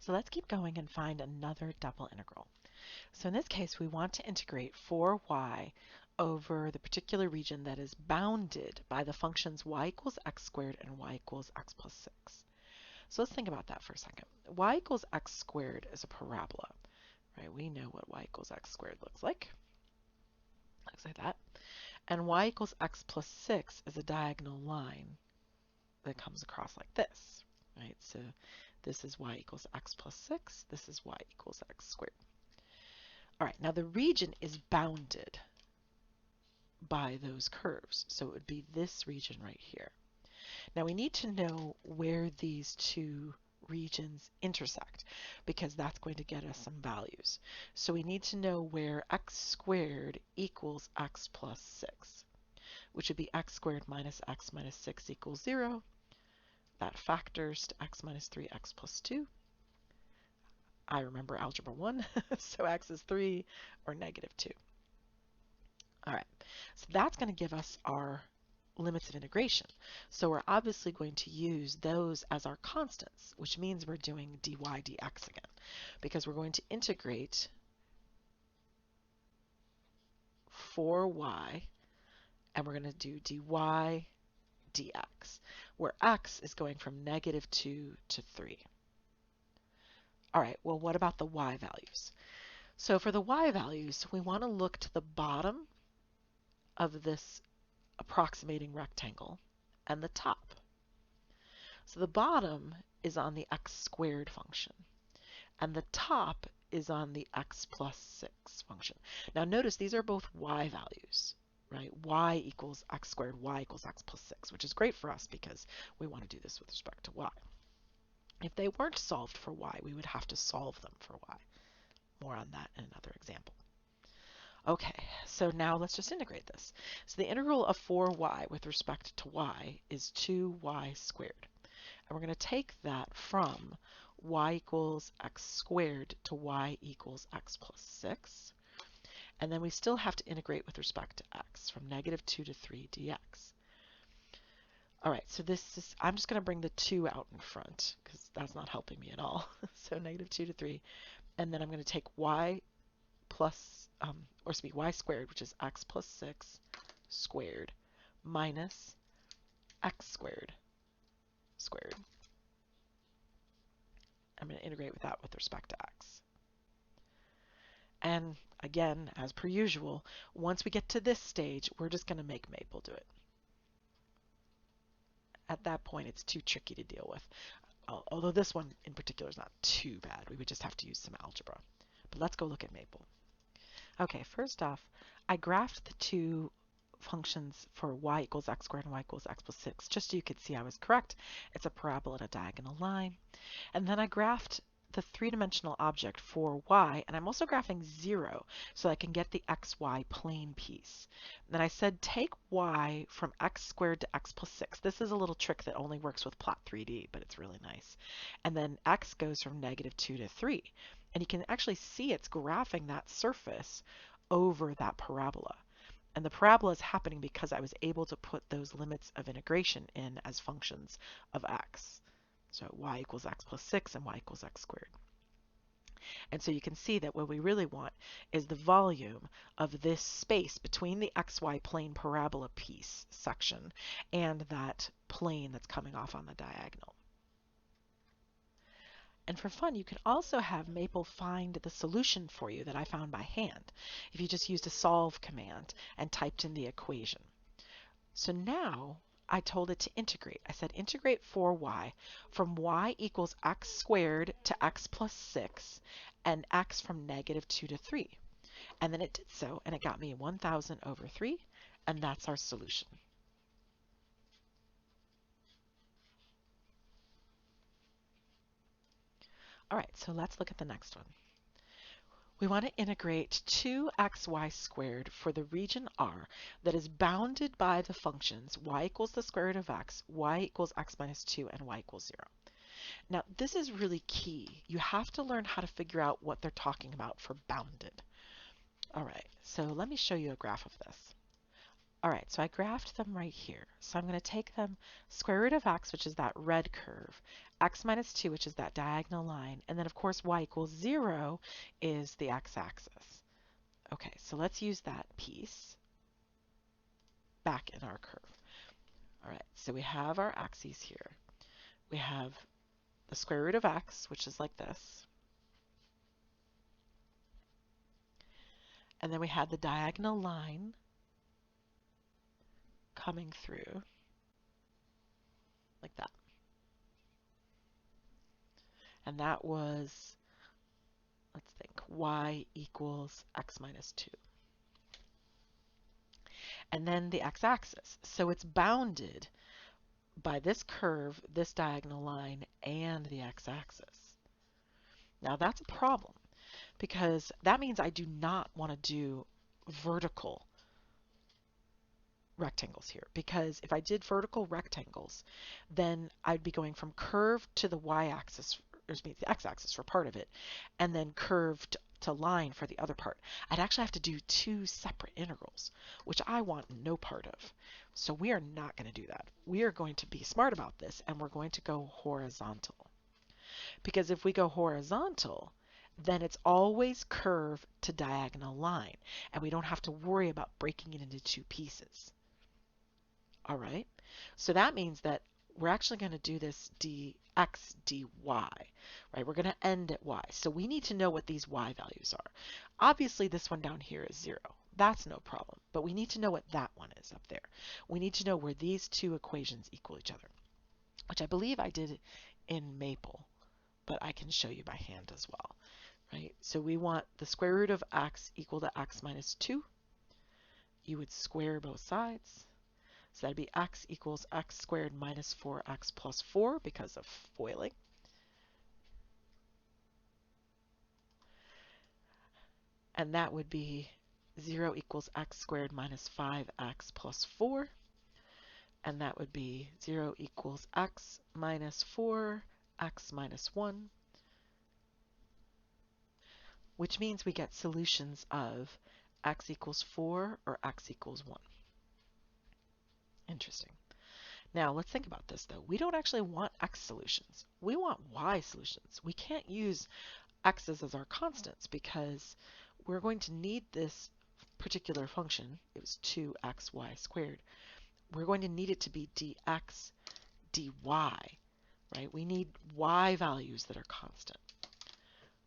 So let's keep going and find another double integral. So in this case, we want to integrate 4y over the particular region that is bounded by the functions y equals x squared and y equals x plus 6. So let's think about that for a second. Y equals x squared is a parabola, right? We know what y equals x squared looks like. Looks like that. And y equals x plus 6 is a diagonal line that comes across like this, right? So this is y equals x plus 6. This is y equals x squared. All right, now the region is bounded by those curves. So it would be this region right here. Now we need to know where these two regions intersect because that's going to get us some values. So we need to know where x squared equals x plus 6, which would be x squared minus x minus 6 equals 0. That factors to x minus 3x plus 2. I remember algebra 1, so x is 3 or negative 2. All right, so that's going to give us our limits of integration. So we're obviously going to use those as our constants, which means we're doing dy dx again, because we're going to integrate 4y, and we're going to do dy dx, where x is going from negative 2 to 3. All right, well, what about the y values? So for the y values, we want to look to the bottom of this approximating rectangle and the top. So the bottom is on the x squared function, and the top is on the x plus 6 function. Now notice these are both y values, right? Y equals x squared, y equals x plus 6, which is great for us because we want to do this with respect to y. If they weren't solved for y, we would have to solve them for y. More on that in another example. Okay, so now let's just integrate this. So the integral of 4y with respect to y is 2y squared. And we're going to take that from y equals x squared to y equals x plus 6. And then we still have to integrate with respect to x from negative 2 to 3 dx. All right, so this is, I'm just going to bring the 2 out in front because that's not helping me at all. So negative 2 to 3. And then I'm going to take y plus, y squared, which is x plus 6 squared, minus x squared squared. I'm going to integrate with that with respect to x. And again, as per usual, once we get to this stage, we're just going to make Maple do it. At that point, it's too tricky to deal with. Although this one in particular is not too bad. We would just have to use some algebra. But let's go look at Maple. Okay, first off, I graphed the two functions for y equals x squared and y equals x plus 6, just so you could see I was correct. It's a parabola and a diagonal line. And then I graphed the three-dimensional object for y, and I'm also graphing 0 so I can get the xy plane piece. Then I said take y from x squared to x plus 6. This is a little trick that only works with Plot3D, but it's really nice. And then x goes from negative 2 to 3. And you can actually see it's graphing that surface over that parabola. And the parabola is happening because I was able to put those limits of integration in as functions of x. So y equals x plus 6 and y equals x squared. And so you can see that what we really want is the volume of this space between the xy plane parabola piece section and that plane that's coming off on the diagonal. And for fun, you can also have Maple find the solution for you that I found by hand if you just used a solve command and typed in the equation. So now I told it to integrate. I said integrate 4y from y equals x squared to x plus 6 and x from negative 2 to 3. And then it did so, and it got me 1,000 over 3, and that's our solution. All right, so let's look at the next one. We want to integrate 2xy squared for the region R that is bounded by the functions y equals the square root of x, y equals x minus 2, and y equals 0. Now, this is really key. You have to learn how to figure out what they're talking about for bounded. All right, so let me show you a graph of this. All right, so I graphed them right here. So I'm going to take them square root of x, which is that red curve, x minus 2, which is that diagonal line, and then of course y equals 0 is the x-axis. Okay, so let's use that piece back in our curve. All right, so we have our axes here. We have the square root of x, which is like this. And then we had the diagonal line coming through like that. And that was, let's think, y equals x minus 2. And then the x-axis. So it's bounded by this curve, this diagonal line, and the x-axis. Now that's a problem because that means I do not want to do vertical rectangles here, because if I did vertical rectangles, then I'd be going from curve to the y-axis, or the x-axis for part of it, and then curved to line for the other part. I'd actually have to do two separate integrals, which I want no part of. So we are not going to do that. We are going to be smart about this, and we're going to go horizontal. Because if we go horizontal, then it's always curve to diagonal line, and we don't have to worry about breaking it into two pieces. All right, so that means that we're actually going to do this dx dy, right? We're going to end at y. So we need to know what these y values are. Obviously, this one down here is 0. That's no problem. But we need to know what that one is up there. We need to know where these two equations equal each other, which I believe I did in Maple, but I can show you by hand as well, right? So we want the square root of x equal to x minus 2. You would square both sides. So that'd be x equals x squared minus 4x plus 4 because of FOILing. And that would be 0 equals x squared minus 5x plus 4. And that would be 0 equals x minus 4, x minus 1. Which means we get solutions of x equals 4 or x equals 1. Interesting. Now let's think about this though. We don't actually want x solutions. We want y solutions. We can't use x's as our constants because we're going to need this particular function. It was 2xy squared. We're going to need it to be dx dy, right? We need y values that are constant.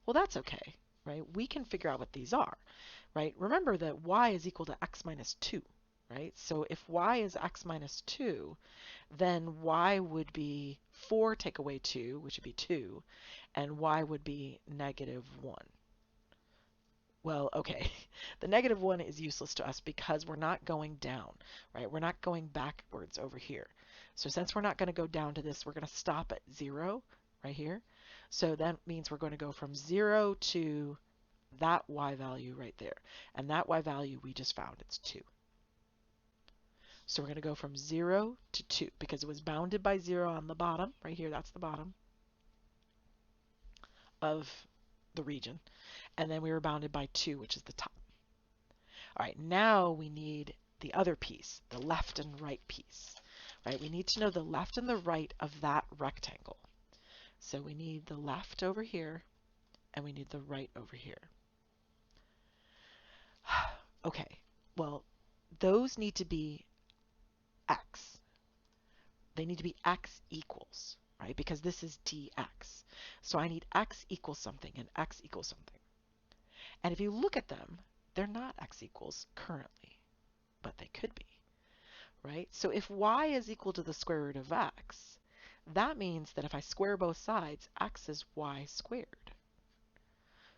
Well, that's okay, right? We can figure out what these are, right? Remember that y is equal to x minus 2, right? So if y is x minus 2, then y would be 4 take away 2, which would be 2, and y would be negative 1. Well, okay, the negative 1 is useless to us because we're not going down, right? We're not going backwards over here. So since we're not going to go down to this, we're going to stop at 0 right here. So that means we're going to go from 0 to that y value right there. And that y value we just found, it's 2. So we're going to go from 0 to 2 because it was bounded by 0 on the bottom. Right here, that's the bottom of the region. And then we were bounded by 2, which is the top. All right, now we need the other piece, the left and right piece. Right? We need to know the left and the right of that rectangle. So we need the left over here, and we need the right over here. Okay, well, those need to be x. They need to be x equals, right? Because this is dx. So I need x equals something and x equals something. And if you look at them, they're not x equals currently, but they could be, right? So if y is equal to the square root of x, that means that if I square both sides, x is y squared.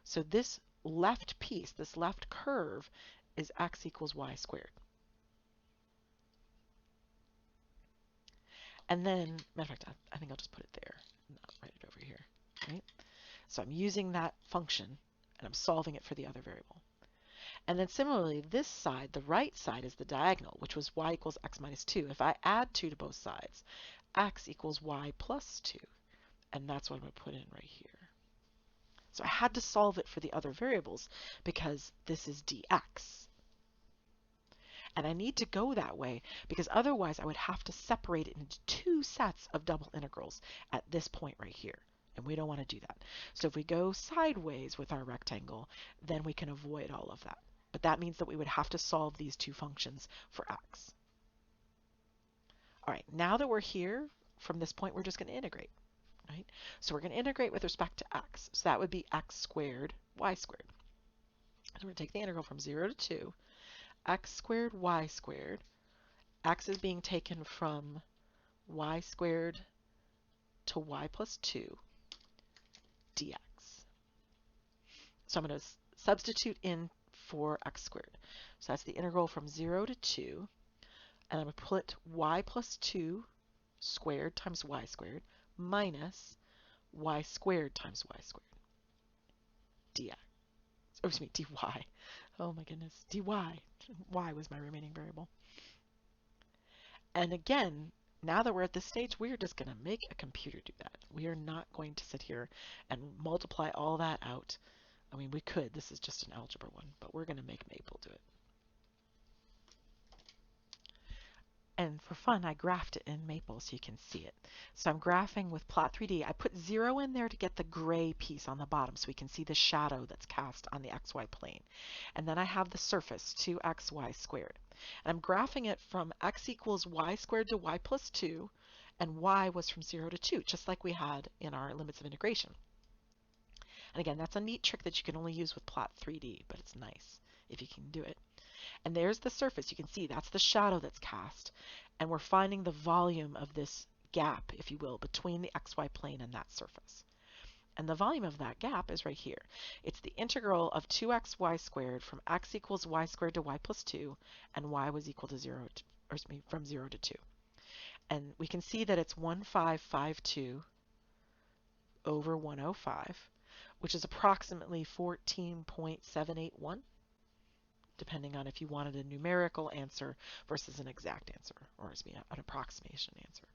So this left piece, this left curve, is x equals y squared. And then, matter of fact, I think I'll just put it there, not write it over here, right? So I'm using that function, and I'm solving it for the other variable. And then similarly, this side, the right side, is the diagonal, which was y equals x minus 2. If I add 2 to both sides, x equals y plus 2. And that's what I'm going to put in right here. So I had to solve it for the other variables because this is dx. And I need to go that way because otherwise I would have to separate it into two sets of double integrals at this point right here. And we don't want to do that. So if we go sideways with our rectangle, then we can avoid all of that. But that means that we would have to solve these two functions for x. All right, now that we're here, from this point, we're just going to integrate. Right? So we're going to integrate with respect to x. So that would be x squared, y squared. So we're going to take the integral from 0 to 2, x squared, y squared. X is being taken from y squared to y plus 2 dx. So I'm going to substitute in for x squared. So that's the integral from 0 to 2. And I'm going to put y plus 2 squared times y squared minus y squared times y squared dx. Oh, excuse me, dy. Oh my goodness, dy. Y was my remaining variable. And again, now that we're at this stage, we're just going to make a computer do that. We are not going to sit here and multiply all that out. I mean, we could. This is just an algebra one, but we're going to make Maple do it. And for fun, I graphed it in Maple so you can see it. So I'm graphing with Plot3D. I put 0 in there to get the gray piece on the bottom so we can see the shadow that's cast on the xy plane. And then I have the surface, 2xy squared. And I'm graphing it from x equals y squared to y plus 2, and y was from 0 to 2, just like we had in our limits of integration. And again, that's a neat trick that you can only use with Plot3D, but it's nice if you can do it. And there's the surface. You can see that's the shadow that's cast. And we're finding the volume of this gap, if you will, between the xy plane and that surface. And the volume of that gap is right here. It's the integral of 2xy squared from x equals y squared to y plus 2, and y was equal to 0, or from 0 to 2. And we can see that it's 1552 over 105, which is approximately 14.781. Depending on if you wanted a numerical answer versus an exact answer, or an approximation answer.